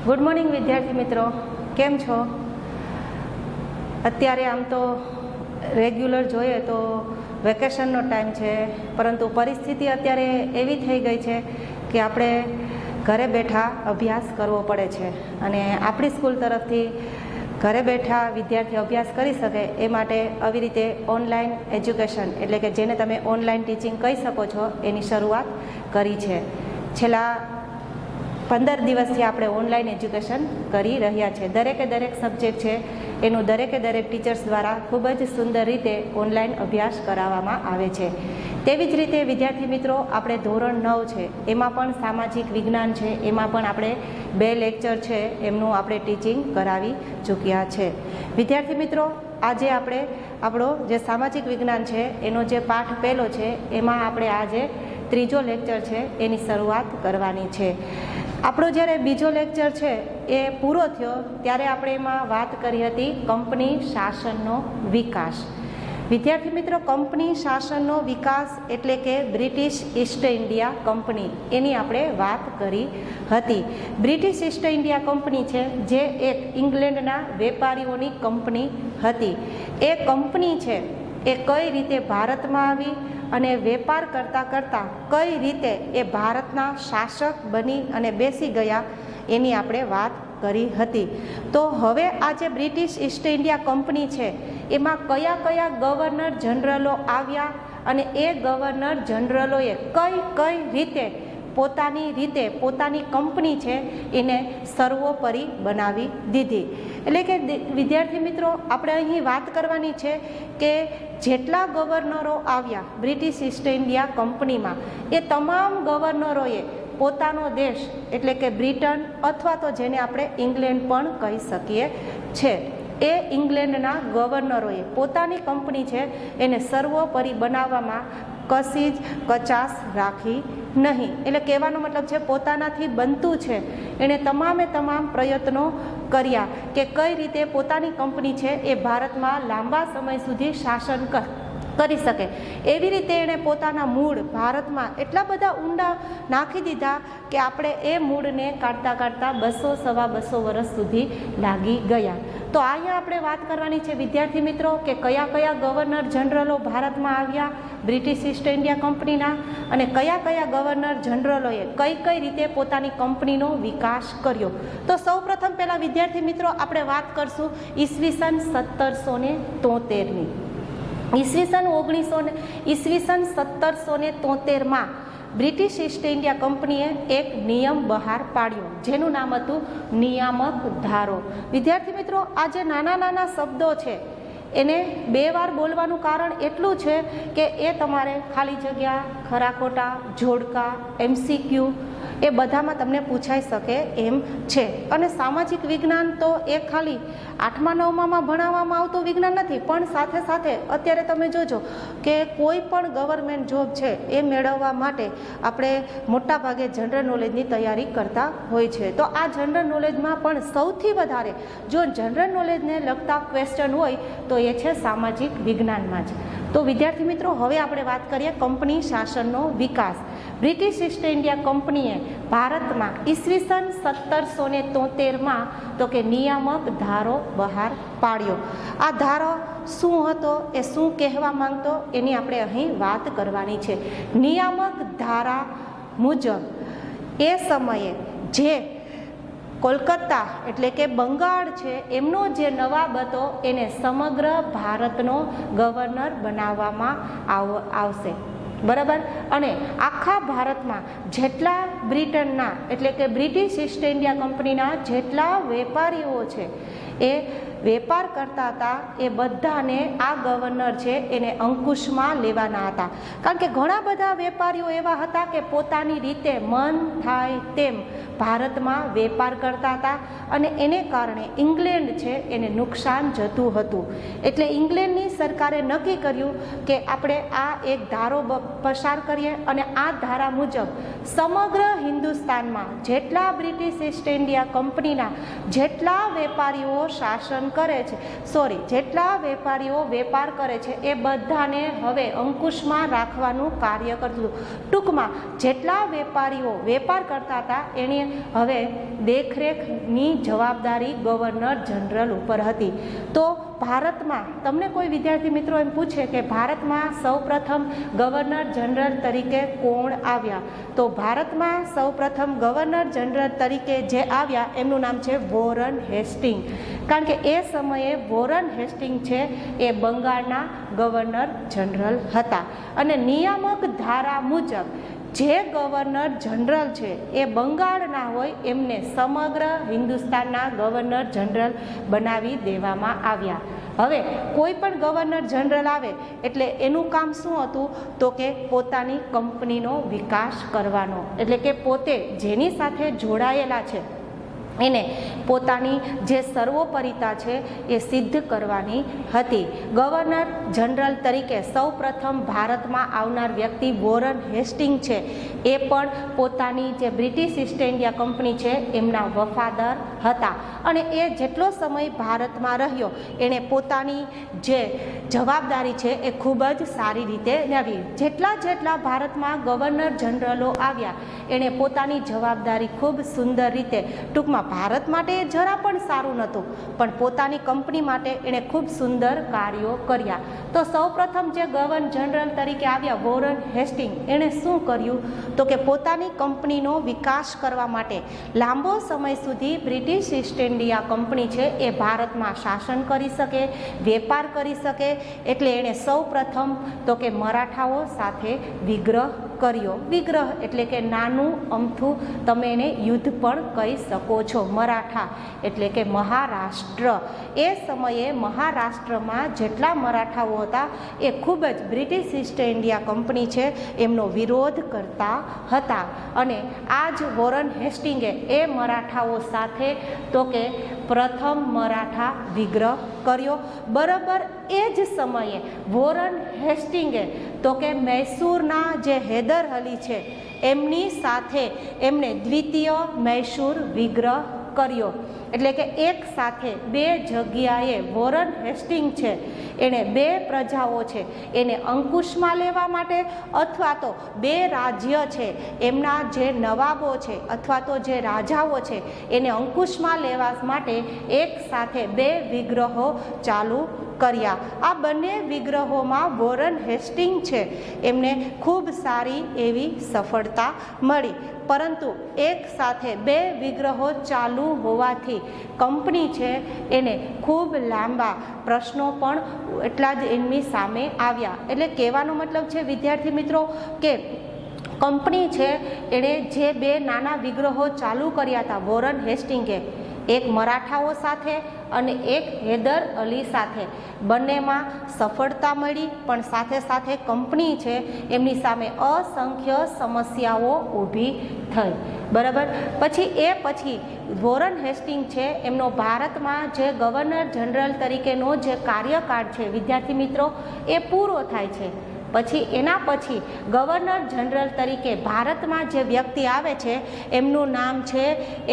Good morning વિદ્યાર્થી મિત્રો, કેમ છો? અત્યારે આમ તો રેગ્યુલર જોઈએ તો વેકેશનનો ટાઈમ છે, પરંતુ પરિસ્થિતિ અત્યારે એવી થઈ ગઈ છે કે આપણે ઘરે બેઠા અભ્યાસ કરવો પડે છે અને આપણી સ્કૂલ તરફથી ઘરે બેઠા વિદ્યાર્થી અભ્યાસ કરી શકે એ માટે આવી રીતે ઓનલાઈન એજ્યુકેશન એટલે કે જેને તમે ઓનલાઈન ટીચિંગ કહી શકો છો એની શરૂઆત કરી છે. છેલ્લા 15 દિવસથી આપણે ઓનલાઈન એજ્યુકેશન કરી રહ્યા છે. દરેક સબ્જેક્ટ છે એનું દરેક ટીચર્સ દ્વારા ખૂબ જ સુંદર રીતે ઓનલાઈન અભ્યાસ કરાવવામાં આવે છે. તેવી જ રીતે વિદ્યાર્થી મિત્રો, આપણે ધોરણ 9 છે એમાં પણ સામાજિક વિજ્ઞાન છે, એમાં પણ આપણે 2 લેક્ચર છે એમનું આપણે ટીચિંગ કરાવી ચૂક્યા છે. વિદ્યાર્થી મિત્રો, આજે આપણે આપણો જે સામાજિક વિજ્ઞાન છે એનો જે પાઠ પહેલો છે એમાં આપણે આજે ત્રીજો લેક્ચર છે એની શરૂઆત કરવાની છે. આપણો જ્યારે બીજો લેક્ચર છે એ પૂરો થયો ત્યારે આપણે એમાં વાત કરી હતી કંપની શાસનનો વિકાસ. વિદ્યાર્થી મિત્રો, કંપની શાસનનો વિકાસ એટલે કે બ્રિટિશ ઈસ્ટ ઇન્ડિયા કંપની એની આપણે વાત કરી હતી. બ્રિટિશ ઈસ્ટ ઇન્ડિયા કંપની છે જે એક ઇંગ્લેન્ડના વેપારીઓની કંપની હતી. એ કંપની છે એ કઈ રીતે ભારતમાં આવી અને વેપાર કરતાં કઈ રીતે એ ભારતના શાસક બની અને બેસી ગયા એની આપણે વાત કરી હતી. તો હવે આ જે બ્રિટિશ ઈસ્ટ ઇન્ડિયા કંપની છે એમાં કયા ગવર્નર જનરલો આવ્યા અને એ ગવર્નર જનરલોએ કઈ રીતે પોતાની કંપની છે એને સર્વોપરી બનાવી દીધી. એટલે કે વિદ્યાર્થી મિત્રો, આપણે અહીં વાત કરવાની છે કે જેટલા ગવર્નરો આવ્યા બ્રિટિશ ઈસ્ટ ઇન્ડિયા કંપનીમાં, એ તમામ ગવર્નરોએ પોતાનો દેશ એટલે કે બ્રિટન અથવા તો જેને આપણે ઇંગ્લેન્ડ પણ કહી શકીએ છે, એ ઇંગ્લેન્ડના ગવર્નરોએ પોતાની કંપની છે એને સર્વોપરી બનાવવામાં કશી જ કચાશ રાખી નહીં. એટલે કહેવાનો મતલબ છે પોતાનાથી બનતું છે એણે તમામ પ્રયત્નો કર્યા કે કઈ રીતે પોતાની કંપની છે એ ભારતમાં લાંબા સમય સુધી શાસન કરી શકે. એવી રીતે એણે પોતાના મૂળ ભારતમાં એટલા બધા ઊંડા નાખી દીધા કે આપણે એ મૂળને કાઢતા 200-250 વર્ષ સુધી લાગી ગયા. તો અહીંયા આપણે વાત કરવાની છે વિદ્યાર્થી મિત્રો કે કયા ગવર્નર જનરલો ભારતમાં આવ્યા બ્રિટિશ ઈસ્ટ ઇન્ડિયા કંપનીના અને કયા ગવર્નર જનરલોએ કઈ રીતે પોતાની કંપનીનો વિકાસ કર્યો. તો સૌપ્રથમ પહેલાં વિદ્યાર્થી મિત્રો આપણે વાત કરશું ઈસવીસન 1773ની. ઈસવીસન 1773માં બ્રિટિશ ઈસ્ટ ઇન્ડિયા કંપનીએ એક નિયમ બહાર પાડ્યો જેનું નામ હતું નિયામક ધારો. વિદ્યાર્થી મિત્રો, આ જે નાના શબ્દો છે એને 2 વાર બોલવાનું કારણ એટલું છે કે એ તમારે ખાલી જગ્યા, ખરા ખોટા, જોડકા, MCQ એ બધામાં તમને પૂછાઈ શકે એમ છે. અને સામાજિક વિજ્ઞાન તો એ ખાલી 8મા 9મામાં ભણાવવામાં આવતું વિજ્ઞાન નથી, પણ સાથે અત્યારે તમે જોજો કે કોઈ પણ ગવર્મેન્ટ જોબ છે એ મેળવવા માટે આપણે મોટા ભાગે જનરલ નોલેજની તૈયારી કરતા હોય છે. તો આ જનરલ નોલેજમાં પણ સૌથી વધારે જો જનરલ નોલેજને લગતા ક્વેશ્ચન હોય તો એ છે સામાજિક વિજ્ઞાનમાં જ. તો વિદ્યાર્થી મિત્રો, હવે આપણે વાત કરીએ કંપની શાસનનો વિકાસ. બ્રિટિશ ઈસ્ટ ઇન્ડિયા કંપનીએ ભારતમાં ઈસવીસન 1773માં તો કે નિયામક ધારો બહાર પાડ્યો. આ ધારો શું હતો, એ શું કહેવા માંગતો એની આપણે અહીં વાત કરવાની છે. નિયામક ધારા મુજબ એ સમયે જે કોલકાતા એટલે કે બંગાળ છે એમનો જે નવાબ હતો એને સમગ્ર ભારતનો ગવર્નર બનાવવામાં આવશે, બરાબર. અને આખા ભારતમાં જેટલા બ્રિટનના એટલે કે બ્રિટિશ ઈસ્ટ ઇન્ડિયા કંપનીના જેટલા વેપારીઓ છે એ વેપાર કરતા હતા એ બધાને આ ગવર્નર છે એને અંકુશમાં લેવાના હતા. કારણ કે ઘણા બધા વેપારીઓ એવા હતા કે પોતાની રીતે મન થાય તેમ ભારતમાં વેપાર કરતા હતા અને એને કારણે ઇંગ્લેન્ડ છે એને નુકસાન જતું હતું. એટલે ઇંગ્લેન્ડની સરકારે નક્કી કર્યું કે આપણે આ એક ધારો પસાર કરીએ અને આ ધારા મુજબ સમગ્ર હિન્દુસ્તાનમાં જેટલા બ્રિટિશ ઈસ્ટ ઇન્ડિયા કંપનીના જેટલા વેપારીઓ શાસન કરે છે, જેટલા વેપારીઓ વેપાર કરે છે એ બધાને હવે અંકુશમાં રાખવાનું કાર્ય કરતું હતું। ટૂંકમાં જેટલા વેપારીઓ વેપાર કરતા હતા એની હવે દેખરેખની જવાબદારી ગવર્નર જનરલ ઉપર હતી। તો ભારતમાં તમને કોઈ વિદ્યાર્થી મિત્રો એમ પૂછે કે ભારતમાં સૌપ્રથમ ગવર્નર જનરલ તરીકે કોણ આવ્યા, તો ભારતમાં સૌપ્રથમ ગવર્નર જનરલ તરીકે જે આવ્યા એમનું નામ છે વોરન હેસ્ટિંગ, કારણ કે એ સમયે વોરન હેસ્ટિંગ છે એ બંગાળના ગવર્નર જનરલ હતા અને નિયામક ધારા મુજબ જે ગવર્નર જનરલ છે એ બંગાળના હોય એમને સમગ્ર હિન્દુસ્તાનના ગવર્નર જનરલ બનાવી દેવામાં આવ્યા। હવે કોઈ પણ ગવર્નર જનરલ આવે એટલે એનું કામ શું હતું, તો કે પોતાની કંપનીનો વિકાસ કરવાનો, એટલે કે પોતે જેની સાથે જોડાયેલા છે એને પોતાની જે સર્વોપરિતા છે એ સિદ્ધ કરવાની હતી। ગવર્નર જનરલ તરીકે સૌપ્રથમ ભારતમાં આવનાર વ્યક્તિ વોરન હેસ્ટિંગ છે એ પણ પોતાની જે બ્રિટિશ ઈસ્ટ ઇન્ડિયા કંપની છે એમના વફાદાર હતા અને એ જેટલો સમય ભારતમાં રહ્યો એણે પોતાની જે જવાબદારી છે એ ખૂબ જ સારી રીતે નિભાવી। જેટલા ભારતમાં ગવર્નર જનરલો આવ્યા એણે પોતાની જવાબદારી ખૂબ સુંદર રીતે, ટૂંકમાં ભારત માટે જરા પણ સારું નહોતું પણ પોતાની કંપની માટે એણે ખૂબ સુંદર કાર્યો કર્યા। તો સૌપ્રથમ જે ગવર્નર જનરલ તરીકે આવ્યા વોરન હેસ્ટિંગ, એણે શું કર્યું તો કે પોતાની કંપનીનો વિકાસ કરવા માટે લાંબો સમય સુધી બ્રિટિશ ઈસ્ટ ઇન્ડિયા કંપની છે એ ભારતમાં શાસન કરી શકે, વેપાર કરી શકે, એટલે એણે સૌપ્રથમ તો કે મરાઠાઓ સાથે વિગ્રહ કર્યો। વિગ્રહ એટલે કે નાનું અમથું તમે એને યુદ્ધ પણ કહી શકો છો। મરાઠા એટલે કે મહારાષ્ટ્ર, એ સમયે મહારાષ્ટ્રમાં જેટલા મરાઠાઓ હતા એ ખૂબ જ બ્રિટિશ ઈસ્ટ ઇન્ડિયા કંપની છે એમનો વિરોધ કરતા હતા અને આ જ વોરન હેસ્ટિંગે એ મરાઠાઓ સાથે તો કે પ્રથમ મરાઠા વિગ્રહ કર્યો। બરાબર એ જ સમયે વોરન હેસ્ટિંગે તો કે મૈસૂરના જે હૈદર અલી છે એમની સાથે એમણે દ્વિતીય મૈસૂર વિગ્રહ કર્યો, એટલે કે એક સાથે બે જગ્યાએ વોરન હેસ્ટિંગ છે એણે બે પ્રજાઓ છે એને અંકુશમાં લેવા માટે અથવા તો બે રાજ્ય છે એમના જે નવાબો છે અથવા તો જે રાજાઓ છે એને અંકુશમાં લેવા માટે એક સાથે બે વિગ્રહો ચાલુ કર્યા। આ બંને વિગ્રહોમાં વોરન હેસ્ટિંગ છે એમને ખૂબ સારી એવી સફળતા મળી, પરંતુ એક સાથે બે વિગ્રહો ચાલુ હોવાથી કંપની છે એને ખૂબ લાંબા પ્રશ્નો પણ એટલા જ એમની સામે આવ્યા। એટલે કહેવાનો મતલબ છે વિદ્યાર્થી મિત્રો કે કંપની છે એણે જે બે નાના વિગ્રહો ચાલુ કર્યા હતા વોરન હેસ્ટિંગે, એક મરાઠાઓ સાથે અને એક હૈદર અલી સાથે, બંનેમાં સફળતા મળી પણ સાથે સાથે કંપની છે એમની સામે અસંખ્ય સમસ્યાઓ ઊભી થઈ। બરાબર, પછી વોરન હેસ્ટિંગ છે એમનો ભારતમાં જે ગવર્નર જનરલ તરીકેનો જે કાર્યકાળ છે વિદ્યાર્થી મિત્રો એ પૂરો થાય છે। પછી એના પછી ગવર્નર જનરલ તરીકે ભારતમાં જે વ્યક્તિ આવે છે એમનું નામ છે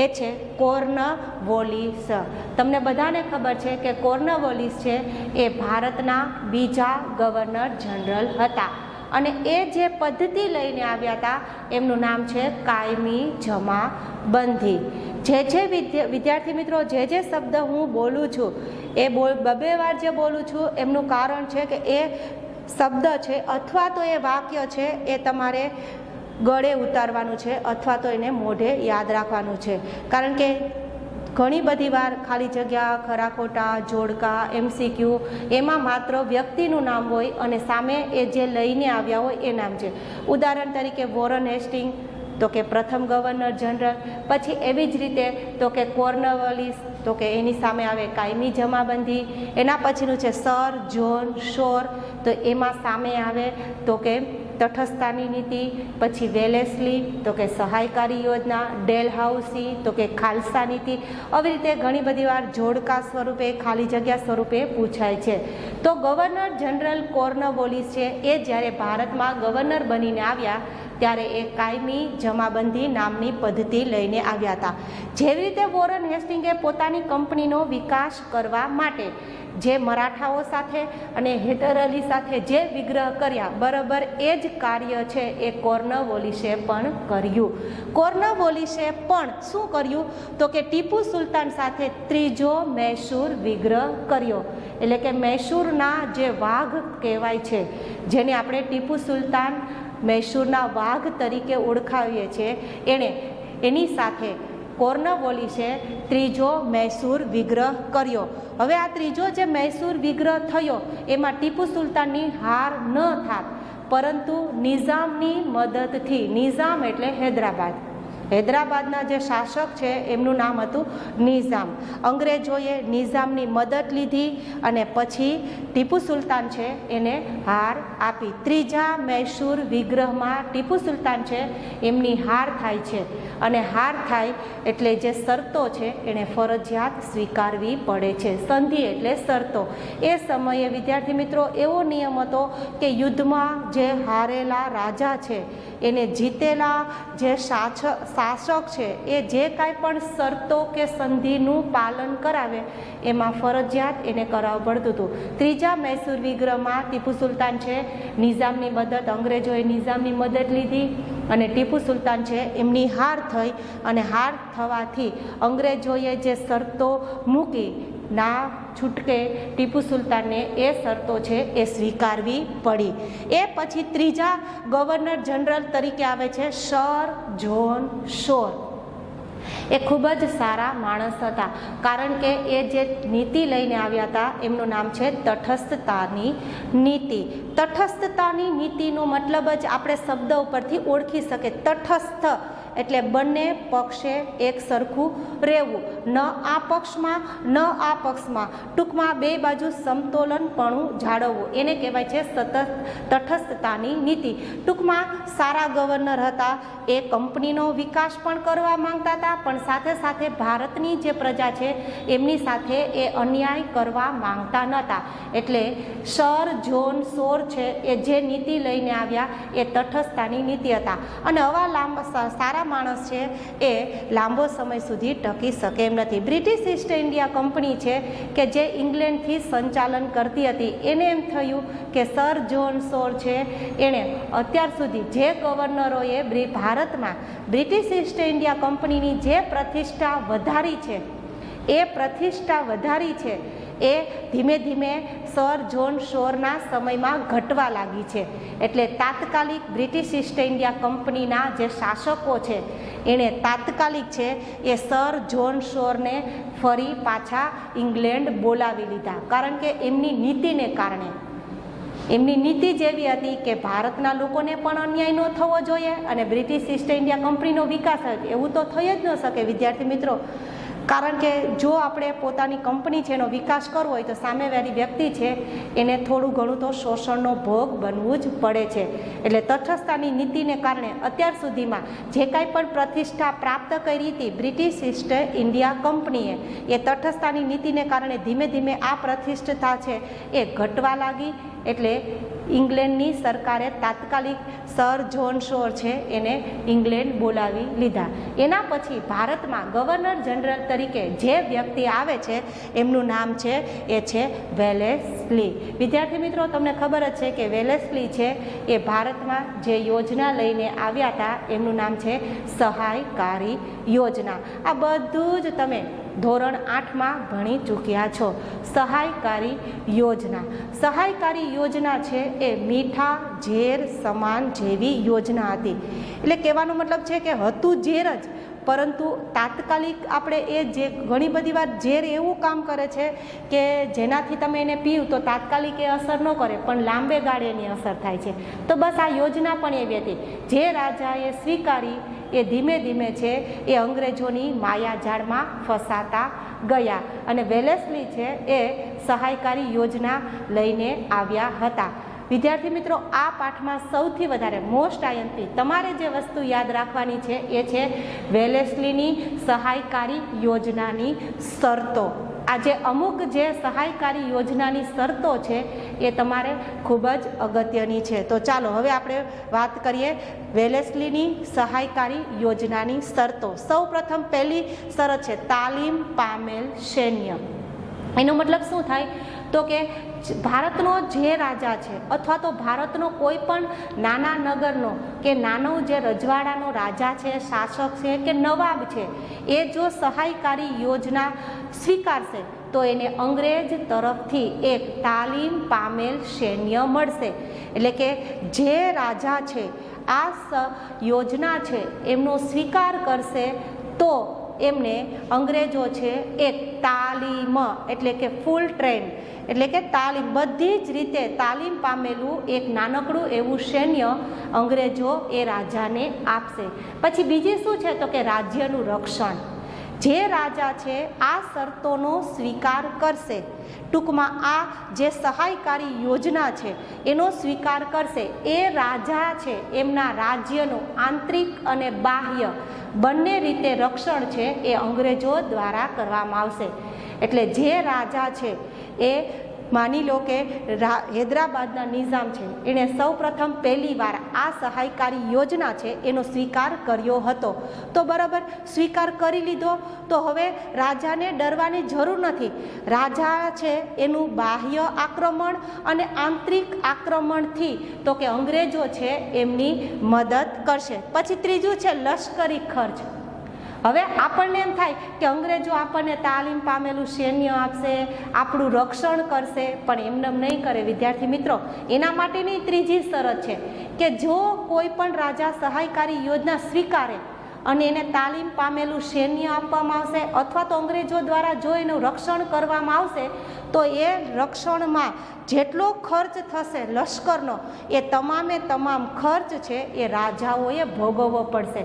એ છે કોર્નવોલિસ। તમને બધાને ખબર છે કે કોર્નવોલિસ છે એ ભારતના બીજા ગવર્નર જનરલ હતા અને એ જે પદ્ધતિ લઈને આવ્યા હતા એમનું નામ છે કાયમી જમાબંધી। જે વિદ્યાર્થી મિત્રો જે શબ્દ હું બોલું છું એ બબે વાર જે બોલું છું એમનું કારણ છે કે એ શબ્દ છે અથવા તો એ વાક્ય છે એ તમારે ગળે ઉતારવાનું છે અથવા તો એને મોઢે યાદ રાખવાનું છે, કારણ કે ઘણી બધી વાર ખાલી જગ્યા, ખરા ખોટા, જોડકા, MCQ એમાં માત્ર વ્યક્તિનું નામ હોય અને સામે એ જે લઈને આવ્યા હોય એ નામ છે। ઉદાહરણ તરીકે વોરન હેસ્ટિંગ તો કે પ્રથમ ગવર્નર જનરલ, પછી એવી જ રીતે તો કે કોર્નવોલિસ તો કે એની સામે આવે કાયમી જમાબંધી, એના પછીનું છે સર જોન શોર તો એમાં સામે આવે તો કે તટસ્થતાની નીતિ, પછી વેલેસ્લી તો કે સહાયકારી યોજના, ડેલહાઉસી તો કે ખાલસા નીતિ। આવી રીતે ઘણી બધી વાર જોડકા સ્વરૂપે, ખાલી જગ્યા સ્વરૂપે પૂછાય છે। તો ગવર્નર જનરલ કોર્નવોલિસ છે એ જ્યારે ભારતમાં ગવર્નર બનીને આવ્યા ત્યારે એ કાયમી જમાબંધી નામની પદ્ધતિ લઈને આવ્યા હતા. જેવી રીતે વોરન હેસ્ટિંગે પોતાની કંપનીનો વિકાસ કરવા માટે જે મરાઠાઓ સાથે અને હૈદર અલી સાથે જે વિગ્રહ કર્યા, બરાબર એ જ કાર્ય છે એ કોર્નવોલિસે પણ કર્યું. કોર્નવોલિસે પણ શું કર્યું તો કે ટીપુ સુલતાન સાથે ત્રીજો મૈસૂર વિગ્રહ કર્યો. એટલે કે મૈસૂરના જે વાઘ કહેવાય છે, જેને આપણે ટીપુ સુલતાન મૈસૂરના વાઘ તરીકે ઓળખાવીએ છીએ, એની સાથે કોર્નવોલિસે ત્રીજો મૈસૂર વિગ્રહ કર્યો. હવે આ ત્રીજો જે મૈસૂર વિગ્રહ થયો એમાં ટીપુ સુલતાનની હાર ન થાત, પરંતુ નિઝામની મદદથી, નિઝામ એટલે હૈદરાબાદ, હૈદરાબાદના જે શાસક છે એમનું નામ હતું નિઝામ. અંગ્રેજોએ નિઝામની મદદ લીધી અને પછી ટીપુ સુલતાન છે એને હાર આપી. ત્રીજા મૈસૂર વિગ્રહમાં ટીપુ સુલતાન છે એમની હાર થાય છે અને હાર થાય એટલે જે શરતો છે એને ફરજિયાત સ્વીકારવી પડે છે. સંધિ એટલે શરતો. એ સમયે વિદ્યાર્થી મિત્રો એવો નિયમ હતો કે યુદ્ધમાં જે હારેલા રાજા છે એને જીતેલા જે શાસક છે એ જે કાંઈ પણ શરતો કે સંધિનું પાલન કરાવે એમાં ફરજિયાત એને કરાવવું પડતું હતું. ત્રીજા મૈસૂર વિગ્રહમાં ટીપુ સુલતાન છે નિઝામની મદદ, અંગ્રેજોએ નિઝામની મદદ લીધી અને ટીપુ સુલતાન છે એમની હાર થઈ અને હાર થવાથી અંગ્રેજોએ જે શરતો મૂકી ના છૂટકે ટીપુ સુલતાનને એ શરતો છે એ સ્વીકારવી પડી. એ પછી ત્રીજા ગવર્નર જનરલ તરીકે આવે છે સર જ્હોન શોર. એ ખૂબ જ સારા માણસ હતા, કારણ કે એ જે નીતિ લઈને આવ્યા હતા એમનું નામ છે તટસ્થતાની નીતિ. તટસ્થતાની નીતિનો મતલબ જ આપણે શબ્દ ઉપરથી ઓળખી શકીએ. તટસ્થ એટલે બંને પક્ષે એક સરખું રહેવું, ન આ પક્ષમાં ન આ પક્ષમાં, ટૂંકમાં બે બાજુ સમતોલનપણું જાળવવું, એને કહેવાય છે તટસ્થતાની નીતિ. ટૂંકમાં સારા ગવર્નર હતા. એ કંપનીનો વિકાસ પણ કરવા માંગતા હતા, પણ સાથે સાથે ભારતની જે પ્રજા છે એમની સાથે એ અન્યાય કરવા માંગતા નહોતા. એટલે સર જ્હોન શોર છે એ જે નીતિ લઈને આવ્યા એ તટસ્થતાની નીતિ હતા. અને આવા સારા માણસ છે એ લાંબો સમય સુધી ટકી શકે એમ નથી. બ્રિટિશ ઈસ્ટ ઇન્ડિયા કંપની છે કે જે ઇંગ્લેન્ડથી સંચાલન કરતી હતી, એને એમ થયું કે સર જ્હોન શોર છે એણે અત્યાર સુધી જે ગવર્નરોએ ભારતમાં બ્રિટિશ ઈસ્ટ ઇન્ડિયા કંપનીની જે પ્રતિષ્ઠા વધારી છે એ ધીમે ધીમે સર જ્હોન શોરના સમયમાં ઘટવા લાગી છે. એટલે તાત્કાલિક બ્રિટિશ ઈસ્ટ ઇન્ડિયા કંપનીના જે શાસકો છે એણે તાત્કાલિક છે એ સર જ્હોન શોરને ફરી પાછા ઇંગ્લેન્ડ બોલાવી લીધા, કારણ કે એમની નીતિને કારણે. એમની નીતિ જેવી હતી કે ભારતના લોકોને પણ અન્યાય ન થવો જોઈએ અને બ્રિટિશ ઈસ્ટ ઇન્ડિયા કંપનીનો વિકાસ થયો. એવું તો થઈ જ ન શકે વિદ્યાર્થી મિત્રો, કારણ કે જો આપણે પોતાની કંપની છે એનો વિકાસ કરવો હોય તો સામેવાળી વ્યક્તિ છે એને થોડું ઘણું તો શોષણનો ભોગ બનવું જ પડે છે. એટલે તટસ્થતાની નીતિને કારણે અત્યાર સુધીમાં જે કાંઈ પણ પ્રતિષ્ઠા પ્રાપ્ત કરી હતી બ્રિટિશ ઈસ્ટ ઇન્ડિયા કંપનીએ, એ તટસ્થતાની નીતિને કારણે ધીમે ધીમે આ પ્રતિષ્ઠા છે એ ઘટવા લાગી. એટલે ઇંગ્લેન્ડની સરકારે તાત્કાલિક સર જ્હોન શોર છે એને ઇંગ્લેન્ડ બોલાવી લીધા. એના પછી ભારતમાં ગવર્નર જનરલ તરીકે જે વ્યક્તિ આવે છે એમનું નામ છે એ છે વેલેસ્લી. વિદ્યાર્થી મિત્રો, તમને ખબર જ છે કે વેલેસ્લી છે એ ભારતમાં જે યોજના લઈને આવ્યા હતા એમનું નામ છે સહાયકારી યોજના. આ બધું જ તમે ધોરણ 8માં ભણી ચૂક્યા છો. સહાયકારી યોજના. સહાયકારી યોજના છે એ મીઠા ઝેર સમાન જેવી યોજના હતી. એટલે કહેવાનો મતલબ છે કે હતું ઝેર જ, પરંતુ તાત્કાલિક આપણે એ જે ઘણી બધી વાર ઝેર એવું કામ કરે છે કે જેનાથી તમે એને પીવું તો તાત્કાલિક એ અસર ન કરે, પણ લાંબે ગાળે એની અસર થાય છે. તો બસ આ યોજના પણ એવી હતી. જે રાજાએ સ્વીકારી એ ધીમે ધીમે છે એ અંગ્રેજોની માયાજાળમાં ફસાતા ગયા અને વેલેસ્લી છે એ સહાયકારી યોજના લઈને આવ્યા હતા. વિદ્યાર્થી મિત્રો, આ પાઠમાં સૌથી વધારે મોસ્ટ આઈએમપી તમારે જે વસ્તુ યાદ રાખવાની છે એ છે વેલેસ્લીની સહાયકારી યોજનાની શરતો. આ જે અમુક જે સહાયકારી યોજનાની શરતો છે એ તમારે ખૂબ જ અગત્યની છે. તો ચાલો હવે આપણે વાત કરીએ વેલેસ્લીની સહાયકારી યોજનાની શરતો. સૌ પ્રથમ પહેલી શરત છે તાલીમ પામેલ સૈન્ય. એનો મતલબ શું થાય તો કે ભારતનો જે રાજા છે અથવા તો ભારતનો કોઈ પણ નાના નગરનો કે નાનો જે રજવાડાનો રાજા છે, શાસક છે કે નવાબ છે, એ જો સહાયકારી યોજના સ્વીકારશે તો એને અંગ્રેજ તરફથી એક તાલીમ પામેલ સૈન્ય મળશે. એટલે કે જે રાજા છે આ યોજના છે એમનો સ્વીકાર કરશે તો એમને અંગ્રેજો છે એક તાલીમ એટલે કે ફૂલ ટ્રેન એટલે કે તાલીમ બધી જ રીતે તાલીમ પામેલું એક નાનકડું એવું સૈન્ય અંગ્રેજો એ રાજાને આપશે. પછી બીજી શું છે તો કે રાજ્યનું રક્ષણ. જે રાજા છે આ શરતોનો સ્વીકાર કરશે, ટૂંકમાં આ જે સહાયકારી યોજના છે એનો સ્વીકાર કરશે, એ રાજા છે એમના રાજ્યનું આંતરિક અને બાહ્ય બંને રીતે રક્ષણ છે એ અંગ્રેજો દ્વારા કરવામાં આવશે. એટલે જે રાજા છે એ માની લો કે હૈદરાબાદના નિઝામ છે, એણે સૌ પ્રથમ પહેલી વાર આ સહાયકારી યોજના છે એનો સ્વીકાર કર્યો હતો. તો બરાબર સ્વીકાર કરી લીધો તો હવે રાજાને ડરવાની જરૂર નથી. રાજા છે એનું બાહ્ય આક્રમણ અને આંતરિક આક્રમણથી તો કે અંગ્રેજો છે એમની મદદ કરશે. પછી ત્રીજું છે લશ્કરી ખર્ચ. હવે આપણને એમ થાય કે અંગ્રેજો આપણને તાલીમ પામેલું સૈન્ય આપશે, આપણું રક્ષણ કરશે, પણ એમને નહીં કરે વિદ્યાર્થી મિત્રો. એના માટેની ત્રીજી શરત છે કે જો કોઈ પણ રાજા સહાયકારી યોજના સ્વીકારે અને એને તાલીમ પામેલું સૈન્ય આપવામાં આવશે અથવા તો અંગ્રેજો દ્વારા જો એનું રક્ષણ કરવામાં આવશે તો એ રક્ષણમાં જેટલો ખર્ચ થશે લશ્કરનો એ તમામે તમામ ખર્ચ છે એ રાજાઓએ ભોગવવો પડશે.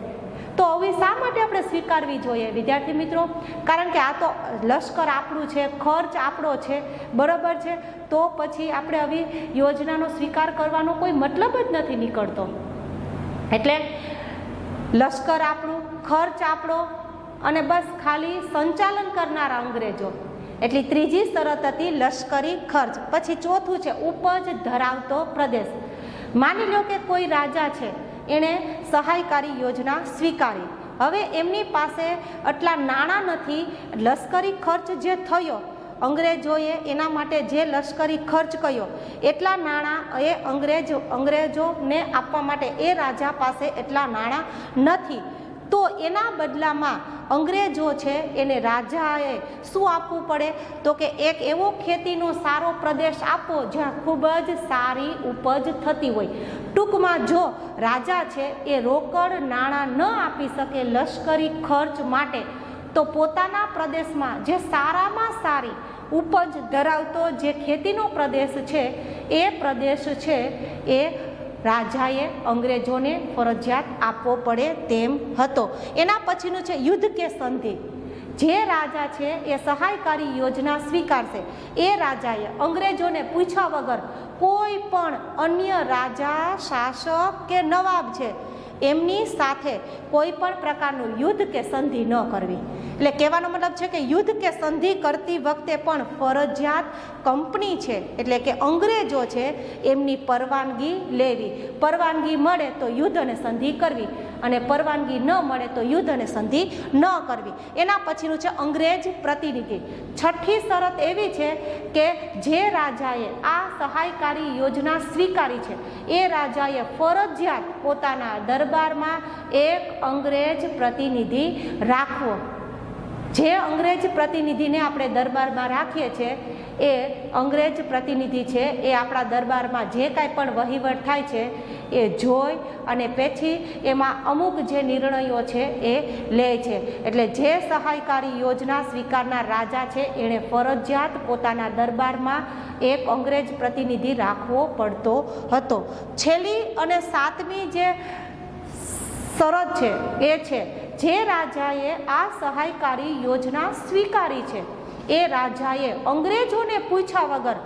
તો હવે શા માટે આપણે સ્વીકારવી જોઈએ વિદ્યાર્થી મિત્રો? કારણ કે આ તો લશ્કર આપણું છે, ખર્ચ આપણો છે, બરાબર છે. તો પછી આપણે આવી યોજનાનો સ્વીકાર કરવાનો કોઈ મતલબ જ નથી નીકળતો. એટલે લશ્કર આપણું, ખર્ચ આપણો અને બસ ખાલી સંચાલન કરનારા અંગ્રેજો. એટલે ત્રીજી શરત હતી લશ્કરી ખર્ચ. પછી ચોથું છે ઉપજ ધરાવતો પ્રદેશ. માની લો કે કોઈ રાજા છે એણે સહાયકારી યોજના સ્વીકારી, હવે એમની પાસે આટલા નાણાં નથી, લશ્કરી ખર્ચ જે થયો અંગ્રેજોએ એના માટે જે લશ્કરી ખર્ચ કર્યો એટલા નાણાં એ અંગ્રેજોને આપવા માટે એ રાજા પાસે એટલા નાણાં નથી. તો એના બદલામાં અંગ્રેજો છે એને રાજાએ શું આપવું પડે તો કે એક એવો ખેતીનો સારો પ્રદેશ આપો જ્યાં ખૂબ જ સારી ઉપજ થતી હોય. ટૂંકમાં જો રાજા છે એ રોકડ નાણાં ન આપી શકે લશ્કરી ખર્ચ માટે તો પોતાના પ્રદેશમાં જે સારામાં સારી ઉપજ ધરાવતો જે ખેતીનો પ્રદેશ છે એ પ્રદેશ છે એ રાજાએ અંગ્રેજોને ફરજિયાત આપવો પડે તેમ હતો. એના પછીનું છે યુદ્ધ કે સંધિ. જે રાજા છે એ સહાયકારી યોજના સ્વીકારશે એ રાજાએ અંગ્રેજોને પૂછ્યા વગર કોઈ પણ અન્ય રાજા, શાસક કે નવાબ છે એમની સાથે કોઈ પણ પ્રકારનું યુદ્ધ કે સંધિ ન કરવી. એટલે કહેવાનો મતલબ છે કે યુદ્ધ કે સંધિ કરતી વખતે પણ ફરજિયાત કંપની છે એટલે કે અંગ્રેજો છે એમની પરવાનગી લેવી. પરવાનગી મળે તો યુદ્ધ અને સંધિ કરવી અને પરવાનગી ન મળે તો યુદ્ધ અને સંધિ ન કરવી. એના પછીનું છે અંગ્રેજ પ્રતિનિધિ. છઠ્ઠી શરત એવી છે કે જે રાજાએ આ સહાયકારી યોજના સ્વીકારી છે એ રાજાએ ફરજિયાત પોતાના દરબારમાં એક અંગ્રેજ પ્રતિનિધિ રાખવો. જે અંગ્રેજ પ્રતિનિધિને આપણે દરબારમાં રાખીએ છીએ એ અંગ્રેજ પ્રતિનિધિ છે એ આપણા દરબારમાં જે કાંઈ પણ વહીવટ થાય છે એ જોઈ અને પછી એમાં અમુક જે નિર્ણયો છે એ લે છે. એટલે જે સહાયકારી યોજના સ્વીકારનાર રાજા છે એણે ફરજિયાત પોતાના દરબારમાં એક અંગ્રેજ પ્રતિનિધિ રાખવો પડતો હતો. છેલ્લી અને સાતમી જે શરત છે એ છે જે રાજાએ આ સહાયકારી યોજના સ્વીકારી છે એ રાજાએ અંગ્રેજોને પૂછ્યા વગર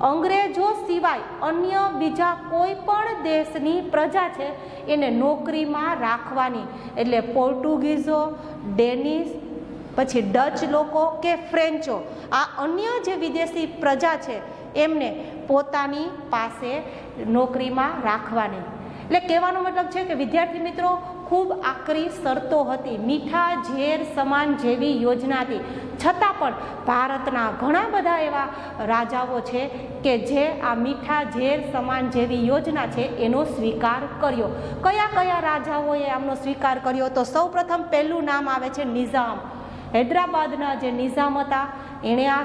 અંગ્રેજો સિવાય અન્ય બીજા કોઈ પણ દેશની પ્રજા છે એને નોકરીમાં રાખવાની. એટલે પોર્ટુગીઝો, ડેનિશ પછી ડચ લોકો કે ફ્રેન્ચો, આ અન્ય જે વિદેશી પ્રજા છે એમને પોતાની પાસે નોકરીમાં રાખવાની. એટલે કહેવાનો મતલબ છે કે વિદ્યાર્થી મિત્રો ખૂબ આકરી શરતો હતી, મીઠા ઝેર સમાન જેવી યોજના હતી, છતાં પણ ભારતના ઘણા બધા એવા રાજાઓ છે કે જે આ મીઠા ઝેર સમાન જેવી યોજના છે એનો સ્વીકાર કર્યો. કયા કયા રાજાઓએ આમનો સ્વીકાર કર્યો? તો સૌ પ્રથમ પહેલું નામ આવે છે નિઝામ. હૈદરાબાદના જે નિઝામ હતા એણે આ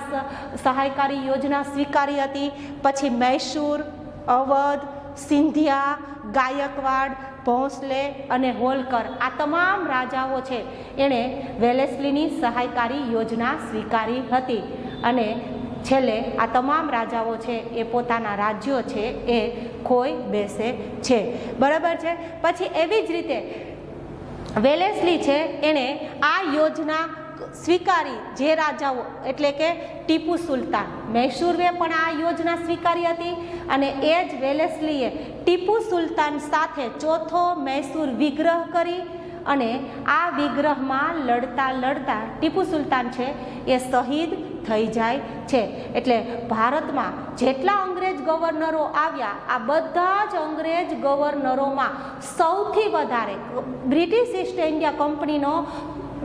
સહાયકારી યોજના સ્વીકારી હતી. પછી મૈસૂર, અવધ, સિંધિયા, ગાયકવાડ, ભોંસલે અને હોલકર, આ તમામ રાજાઓ છે એણે વેલેસ્લીની સહાયકારી યોજના સ્વીકારી હતી. અને છેલ્લે આ તમામ રાજાઓ છે એ પોતાના રાજ્યો છે એ ખોઈ બેસે છે. બરાબર છે. પછી એવી જ રીતે વેલેસ્લી છે એણે આ યોજના સ્વીકારી. જે રાજાઓ એટલે કે ટીપુ સુલતાન, મૈસૂરે પણ આ યોજના સ્વીકારી હતી અને એ જ વેલેસ્લીએ ટીપુ સુલતાન સાથે ચોથો મૈસૂર વિગ્રહ કરી અને આ વિગ્રહમાં લડતા લડતા ટીપુ સુલતાન છે એ શહીદ થઈ જાય છે. એટલે ભારતમાં જેટલા અંગ્રેજ ગવર્નરો આવ્યા આ બધા જ અંગ્રેજ ગવર્નરોમાં સૌથી વધારે બ્રિટિશ ઈસ્ટ ઇન્ડિયા કંપનીનો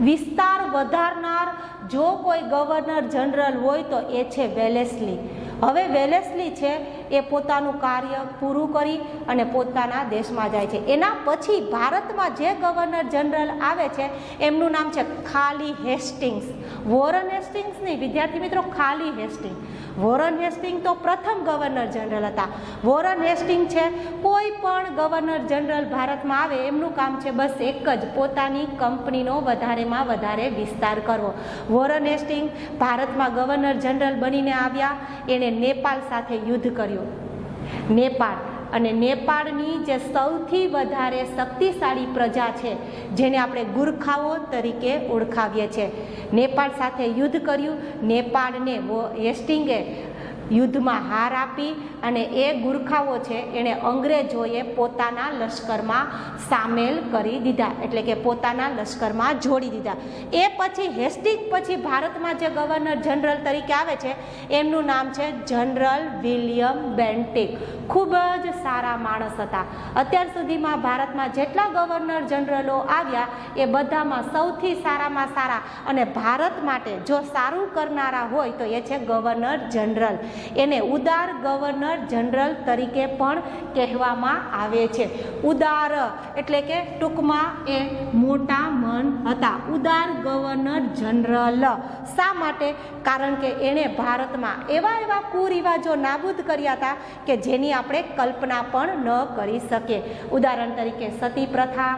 વિસ્તાર વધારનાર જો કોઈ ગવર્નર જનરલ હોય તો એ છે વેલેસ્લી. હવે વેલેસ્લી છે એ પોતાનું કાર્ય પૂરું કરી અને પોતાના દેશમાં જાય છે. એના પછી ભારતમાં જે ગવર્નર જનરલ આવે છે એમનું નામ છે ખાલી હેસ્ટિંગ્સ. વોરન હેસ્ટિંગ્સ નહીં વિદ્યાર્થી મિત્રો, ખાલી હેસ્ટિંગ. વોરન હેસ્ટિંગ તો પ્રથમ ગવર્નર જનરલ હતા. વોરન હેસ્ટિંગ છે કોઈ પણ ગવર્નર જનરલ ભારતમાં આવે એમનું કામ છે બસ એક જ, પોતાની કંપનીનો વધારેમાં વધારે વિસ્તાર કરવો. વોરન હેસ્ટિંગ ભારતમાં ગવર્નર જનરલ બનીને આવ્યા. એણે નેપાળ સાથે યુદ્ધ કર્યું. નેપાળ અને નેપાળની જે સૌથી વધારે શક્તિશાળી પ્રજા છે જેને આપણે ગુરખાઓ તરીકે ઓળખાવીએ છીએ, નેપાળ સાથે યુદ્ધ કર્યું. નેપાળને હેસ્ટિંગે યુદ્ધમાં હાર આપી અને એ ગુરખાઓ છે એણે અંગ્રેજોએ પોતાના લશ્કરમાં સામેલ કરી દીધા, એટલે કે પોતાના લશ્કરમાં જોડી દીધા. એ પછી હેસ્ટિંગ પછી ભારતમાં જે ગવર્નર જનરલ તરીકે આવે છે એમનું નામ છે જનરલ વિલિયમ બેન્ટિક. ખૂબ જ સારા માણસ હતા. અત્યાર સુધીમાં ભારતમાં જેટલા ગવર્નર જનરલો આવ્યા એ બધામાં સૌથી સારામાં સારા અને ભારત માટે જો સારું કરનારા હોય તો એ છે ગવર્નર જનરલ. એને ઉદાર ગવર્નર જનરલ તરીકે પણ કહેવામાં આવે છે. ઉદાર એટલે કે ટૂંકમાં એ મોટા મન હતા. ઉદાર ગવર્નર જનરલ શા માટે? કારણ કે એણે ભારતમાં એવા એવા કુરિવાજો નાબૂદ કર્યા હતા કે જેની આપણે કલ્પના પણ ન કરી શકીએ. ઉદાહરણ તરીકે સતી પ્રથા,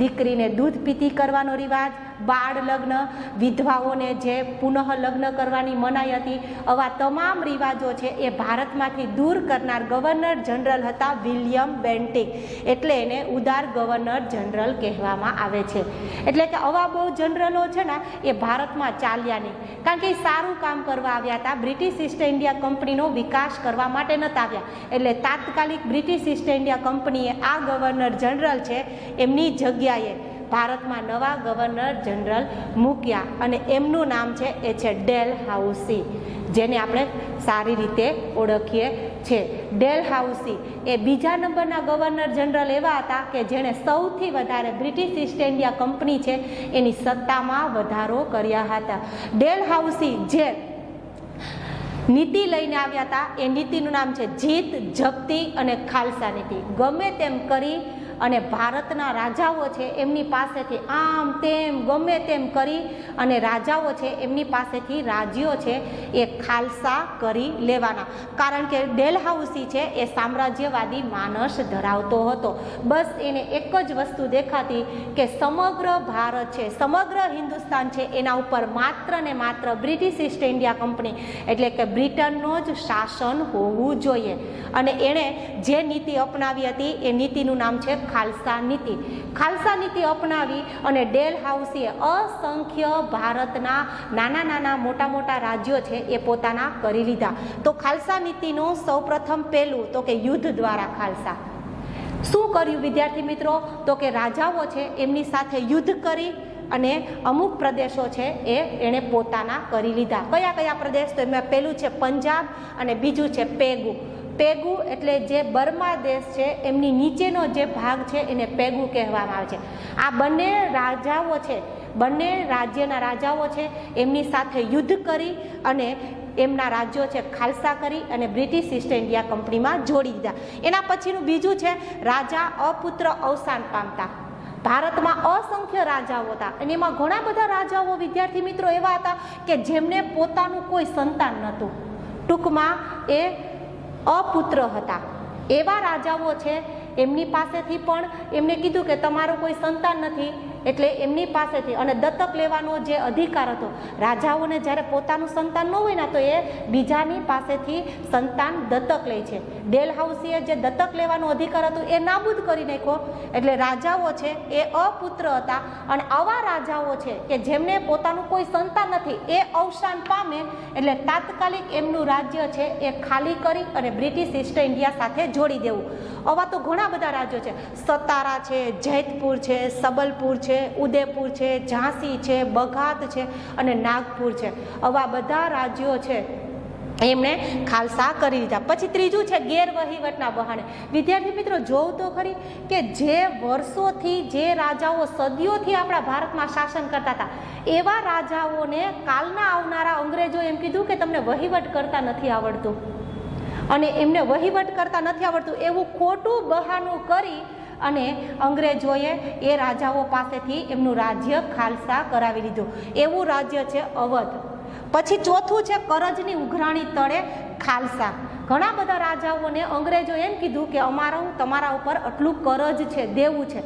દીકરીને દૂધ પીતી કરવાનો રિવાજ, બાળ લગ્ન, વિધવાઓને જે પુનઃ લગ્ન કરવાની મનાઈ હતી, આવા તમામ રિવાજો છે એ ભારતમાંથી દૂર કરનાર ગવર્નર જનરલ હતા વિલિયમ બેન્ટિક. એટલે એને ઉદાર ગવર્નર જનરલ કહેવામાં આવે છે. એટલે કે આવા બહુ જનરલો છે ને એ ભારતમાં ચાલ્યા નહીં, કારણ કે એ સારું કામ કરવા આવ્યા હતા. બ્રિટિશ ઈસ્ટ ઇન્ડિયા કંપનીનો વિકાસ કરવા માટે નહોતા આવ્યા. એટલે તાત્કાલિક બ્રિટિશ ઈસ્ટ ઇન્ડિયા કંપનીએ આ ગવર્નર જનરલ છે એમની જગ્યાએ ભારતમાં નવા ગવર્નર જનરલ મૂક્યા અને એમનું નામ છે એ છે ડેલહાઉસી, જેને આપણે સારી રીતે ઓળખીએ છીએ. ડેલહાઉસી એ બીજા નંબરના ગવર્નર જનરલ એવા હતા કે જેણે સૌથી વધારે બ્રિટિશ ઈસ્ટ ઇન્ડિયા કંપની છે એની સત્તામાં વધારો કર્યા હતા. ડેલહાઉસી જે નીતિ લઈને આવ્યા હતા એ નીતિનું નામ છે જીત, જપ્તી અને ખાલસા નીતિ. ગમે તેમ કરી અને ભારતના રાજાઓ છે એમની પાસેથી આમ તેમ ગમે તેમ કરી અને રાજાઓ છે એમની પાસેથી રાજ્યો છે એ ખાલસા કરી લેવાના. કારણ કે ડેલહાઉસી છે એ સામ્રાજ્યવાદી માનસ ધરાવતો હતો. બસ એને એક જ વસ્તુ દેખાતી કે સમગ્ર ભારત છે, સમગ્ર હિન્દુસ્તાન છે એના ઉપર માત્ર ને માત્ર બ્રિટિશ ઈસ્ટ ઇન્ડિયા કંપની એટલે કે બ્રિટનનો જ શાસન હોવું જોઈએ. અને એણે જે નીતિ અપનાવી હતી એ નીતિનું નામ છે ખાલસા નીતિ. ખાલસા નીતિ અપનાવી અને ડેલહાઉસીએ અસંખ્ય ભારતના નાના નાના મોટા મોટા રાજ્યો છે એ પોતાના કરી લીધા. તો ખાલસા નીતિનું સૌપ્રથમ પહેલું તો કે યુદ્ધ દ્વારા ખાલસા. શું કર્યું વિદ્યાર્થી મિત્રો? તો કે રાજાઓ છે એમની સાથે યુદ્ધ કરી અને અમુક પ્રદેશો છે એ એણે પોતાના કરી લીધા. કયા કયા પ્રદેશ? તો એમાં પહેલું છે પંજાબ અને બીજું છે પેગુ. પેગુ એટલે જે બર્મા દેશ છે એમની નીચેનો જે ભાગ છે એને પેગુ કહેવામાં આવે છે. આ બંને રાજાઓ છે, બંને રાજ્યના રાજાઓ છે, એમની સાથે યુદ્ધ કરી અને એમના રાજ્યો છે ખાલસા કરી અને બ્રિટિશ ઈસ્ટ ઇન્ડિયા કંપનીમાં જોડી દીધા. એના પછીનું બીજું છે રાજા અપુત્ર અવસાન પામતા. ભારતમાં અસંખ્ય રાજાઓ હતા અને એમાં ઘણા બધા રાજાઓ વિદ્યાર્થી મિત્રો એવા હતા કે જેમને પોતાનું કોઈ સંતાન નહોતું. ટૂંકમાં એ અપુત્ર હતા. એવા રાજાઓ છે એમની પાસેથી પણ એમને કીધું કે તમારું કોઈ સંતાન નથી, એટલે એમની પાસેથી અને દત્તક લેવાનો જે અધિકાર હતો, રાજાઓને જ્યારે પોતાનું સંતાન ન હોય ને તો એ બીજાની પાસેથી સંતાન દત્તક લે છે. ડેલહાઉસીએ જે દત્તક લેવાનો અધિકાર હતો એ નાબૂદ કરી નાખ્યો. એટલે રાજાઓ છે એ અપુત્ર હતા અને આવા રાજાઓ છે કે જેમને પોતાનું કોઈ સંતાન નથી એ અવસાન પામે એટલે તાત્કાલિક એમનું રાજ્ય છે એ ખાલી કરી અને બ્રિટિશ ઈસ્ટ ઇન્ડિયા સાથે જોડી દેવું. આવા તો ઘણા બધા રાજ્યો છે. સતારા છે, જૈતપુર છે, સબલપુર છે, ઉદયપુર છે, ઝાંસી છે, બઘાત છે અને નાગપુર છે. આવા બધા રાજ્યો છે એમણે ખાલસા કરી દીધા. પછી ત્રીજું છે ગેરવહીવટના બહાને. વિદ્યાર્થી મિત્રો જોવું તો ખરી કે જે વર્ષોથી જે રાજાઓ સદીઓથી આપણા ભારતમાં શાસન કરતા હતા એવા રાજાઓને કાલના આવનારા અંગ્રેજો એમ કીધું કે તમને વહીવટ કરતા નથી આવડતું અને એમને વહીવટ કરતા નથી આવડતું એવું ખોટું બહાનું કરી અને અંગ્રેજોએ એ રાજાઓ પાસેથી એમનું રાજ્ય ખાલસા કરાવી લીધું. એવું રાજ્ય છે અવધ. પછી ચોથું છે કરજની ઉઘરાણી તળે ખાલસા. ઘણા બધા રાજાઓને અંગ્રેજો એમ કીધું કે અમારું તમારા ઉપર આટલું કરજ છે, દેવું છે,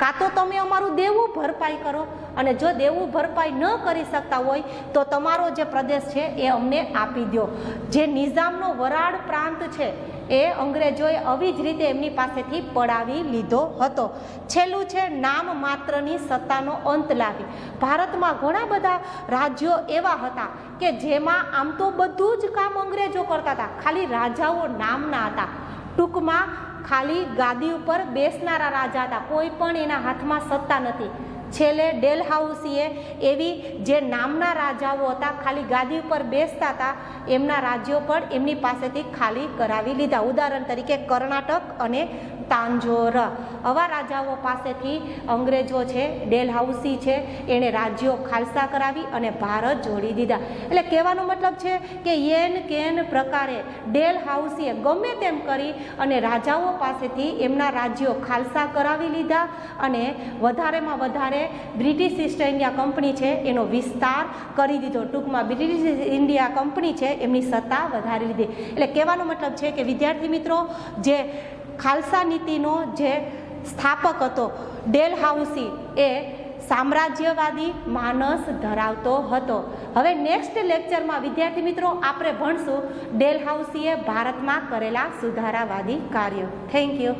કાં તો તમે અમારું દેવું ભરપાઈ કરો અને જો દેવું ભરપાઈ ન કરી શકતા હોય તો તમારો જે પ્રદેશ છે એ અમને આપી દો. જે નિઝામનો વરાળ પ્રાંત છે એ અંગ્રેજોએ આવી જ રીતે એમની પાસેથી પડાવી લીધો હતો. છેલ્લું છે નામ માત્રની સત્તાનો અંત લાવી. ભારતમાં ઘણા બધા રાજ્યો એવા હતા કે જેમાં આમ તો બધું જ કામ અંગ્રેજો કરતા હતા, ખાલી રાજાઓ નામના હતા. ટૂંકમાં ખાલી ગાદી ઉપર બેસનારા રાજા હતા, કોઈ પણ એના હાથમાં સત્તા નથી. છેલ્લે ડેલહાઉસીએ એવી જે નામના રાજાઓ હતા, ખાલી ગાદી ઉપર બેસતા હતા, એમના રાજ્યો પણ એમની પાસેથી ખાલી કરાવી લીધા. ઉદાહરણ તરીકે કર્ણાટક અને તાંજોર. આવા રાજાઓ પાસેથી અંગ્રેજો છે, ડેલહાઉસી છે, એણે રાજ્યો ખાલસા કરાવી અને ભારત જોડી દીધા. એટલે કહેવાનો મતલબ છે કે યેન કેન પ્રકારે ડેલહાઉસીએ ગમે તેમ કરી અને રાજાઓ પાસેથી એમના રાજ્યો ખાલસા કરાવી લીધા અને વધારેમાં વધારે બ્રિટિશ ઈસ્ટ ઇન્ડિયા કંપની છે એનો વિસ્તાર કરી દીધો. ટૂંકમાં બ્રિટિશ ઇન્ડિયા કંપની છે એમની સત્તા વધારી લીધી. એટલે કહેવાનો મતલબ છે કે વિદ્યાર્થી મિત્રો, જે ખાલસા નીતિનો જે સ્થાપક હતો ડેલહાઉસી એ સામ્રાજ્યવાદી માનસ ધરાવતો હતો. હવે નેક્સ્ટ લેક્ચરમાં વિદ્યાર્થી મિત્રો આપણે ભણશું ડેલહાઉસીએ ભારતમાં કરેલા સુધારાવાદી કાર્યો. Thank you.